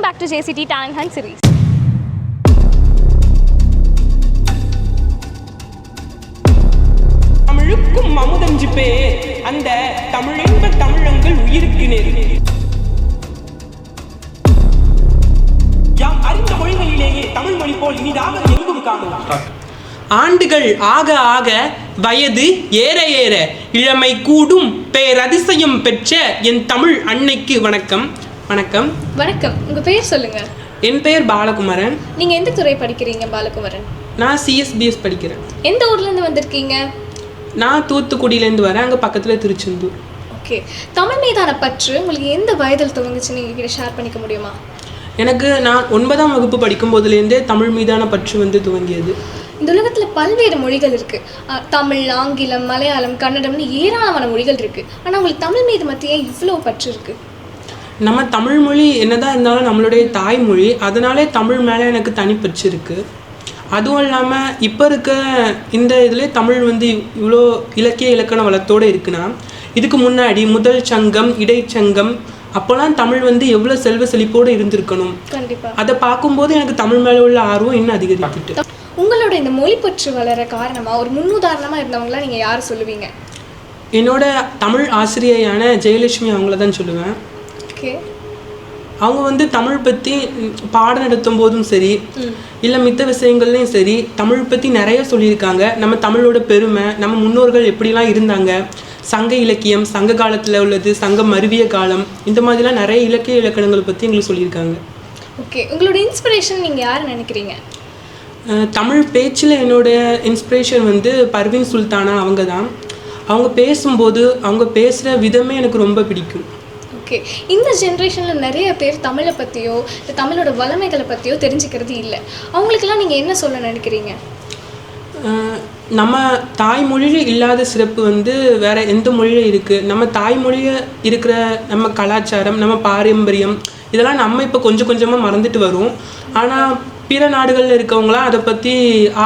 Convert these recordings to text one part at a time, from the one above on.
back to JCT Talent Hunt series. தமிழுக்கும் அமுதஞ்சு பேர் அந்த தமிழென்ப தமிழங்கள் உயிருக்கு நேர். யாம் அறிந்த மொழிகளிலேயே தமிழ் மொழி போல் இனிதாக எங்கும் காணலாம். ஆண்டுகள் ஆக ஆக வயது ஏற ஏற இளமை கூடும் பேரதிசயம் பெற்ற என் தமிழ் அன்னைக்கு வணக்கம். வணக்கம். வணக்கம். உங்க பேர் சொல்லுங்க. என் பெயர் பாலகுமரன். நீங்க எந்த துறை படிக்கிறீங்க பாலகுமரன்? நான் CSBS படிக்கிறேன். எந்த ஊர்ல இருந்து வந்திருக்கீங்க? நான் தூத்துக்குடியிலேருந்து வரேன். அங்கே பக்கத்தில் திருச்செந்தூர். ஓகே. தமிழ் மீதான பற்று உங்களுக்கு எந்த வயதில் துவங்குச்சுன்னு எங்ககிட்ட ஷேர் பண்ணிக்க முடியுமா? எனக்கு நான் 9ஆம் வகுப்பு படிக்கும் போதுலேருந்தே தமிழ் மீதான பற்று துவங்கியது. இந்த உலகத்தில் பல்வேறு மொழிகள் இருக்குது. தமிழ், ஆங்கிலம், மலையாளம், கன்னடம்னு ஏராளமான மொழிகள் இருக்குது. ஆனால் உங்களுக்கு தமிழ் மீது மத்தியே இவ்வளோ பற்று இருக்குது? நம்ம தமிழ் மொழி என்னதான் இருந்தாலும் நம்மளுடைய தாய்மொழி, அதனாலே தமிழ் மேலே எனக்கு தனிப்பற்று இருக்குது. அதுவும் இல்லாமல் இப்போ இருக்க இந்த இதில் தமிழ் இவ்வளோ இலக்கிய இலக்கண வளத்தோடு இருக்குன்னா, இதுக்கு முன்னாடி முதல் சங்கம், இடைச்சங்கம் அப்போலாம் தமிழ் எவ்வளோ செல்வ செழிப்போடு இருந்திருக்கணும். கண்டிப்பாக. அதை பார்க்கும்போது எனக்கு தமிழ் மேலே உள்ள ஆர்வம் இன்னும் அதிகரித்துட்டு. உங்களோட இந்த மொழிப்பற்று வளர காரணமாக ஒரு முன்னுதாரணமாக இருந்தவங்களாம் நீங்கள் யார் சொல்லுவீங்க? என்னோட தமிழ் ஆசிரியையான ஜெயலட்சுமி அவங்கள தான் சொல்லுவேன். ஓகே. அவங்க தமிழ் பற்றி பாடம் நடத்தும் போதும் சரி, இல்லை மித்த விஷயங்கள்லையும் சரி, தமிழ் பற்றி நிறைய சொல்லியிருக்காங்க. நம்ம தமிழோட பெருமை, நம்ம முன்னோர்கள் எப்படிலாம் இருந்தாங்க, சங்க இலக்கியம், சங்க காலத்தில் உள்ளது, சங்கம் மருவிய காலம், இந்த மாதிரிலாம் நிறைய இலக்கிய இலக்கணங்கள் பற்றி எங்களுக்கு சொல்லியிருக்காங்க. ஓகே. உங்களோட இன்ஸ்பிரேஷன் நீங்கள் யார் நினைக்கிறீங்க? தமிழ் பேச்சில் என்னோடய இன்ஸ்பிரேஷன் பர்வீன் சுல்தானா அவங்க தான். அவங்க பேசும்போது அவங்க பேசுகிற விதமே எனக்கு ரொம்ப பிடிக்கும். ஓகே. இந்த ஜென்ரேஷனில் நிறைய பேர் தமிழை பற்றியோ தமிழோட வளமைகளை பற்றியோ தெரிஞ்சுக்கிறது இல்லை. அவங்களுக்கெல்லாம் நீங்கள் என்ன சொல்ல நினைக்கிறீங்க? நம்ம தாய்மொழியில் இல்லாத சிறப்பு வேறு எந்த மொழியில் இருக்குது. நம்ம தாய்மொழியில் இருக்கிற நம்ம கலாச்சாரம், நம்ம பாரம்பரியம், இதெல்லாம் நம்ம இப்போ கொஞ்சம் கொஞ்சமாக மறந்துட்டு வரும். ஆனால் பிற நாடுகளில் இருக்கவங்களாம் அதை பற்றி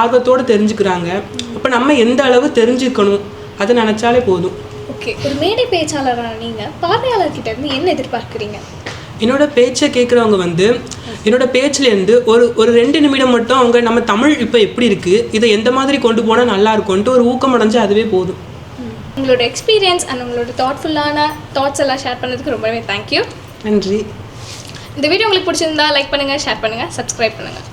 ஆர்வத்தோடு தெரிஞ்சுக்கிறாங்க. அப்போ நம்ம எந்த அளவு தெரிஞ்சுக்கணும் அதை நினச்சாலே போதும். ஓகே. ஒரு மேடை பேச்சாளரான நீங்கள் பார்வையாளர்கிட்ட இருந்து என்ன எதிர்பார்க்குறீங்க? என்னோட பேச்சை கேட்குறவங்க என்னோட பேச்சிலேருந்து ஒரு 2 நிமிடம் மட்டும் அவங்க நம்ம தமிழ் இப்போ எப்படி இருக்குது, இதை எந்த மாதிரி கொண்டு போனால் நல்லா இருக்கும்ன்ட்டு ஒரு ஊக்கம் அடைஞ்சு அதுவே போதும். உங்களோட எக்ஸ்பீரியன்ஸ் அண்ட் உங்களோட தாட்ஃபுல்லான தாட்ஸ் எல்லாம் ஷேர் பண்ணதுக்கு ரொம்பவே தேங்க்யூ. நன்றி. இந்த வீடியோ உங்களுக்கு பிடிச்சிருந்தா லைக் பண்ணுங்கள், ஷேர் பண்ணுங்கள், சப்ஸ்கிரைப் பண்ணுங்கள்.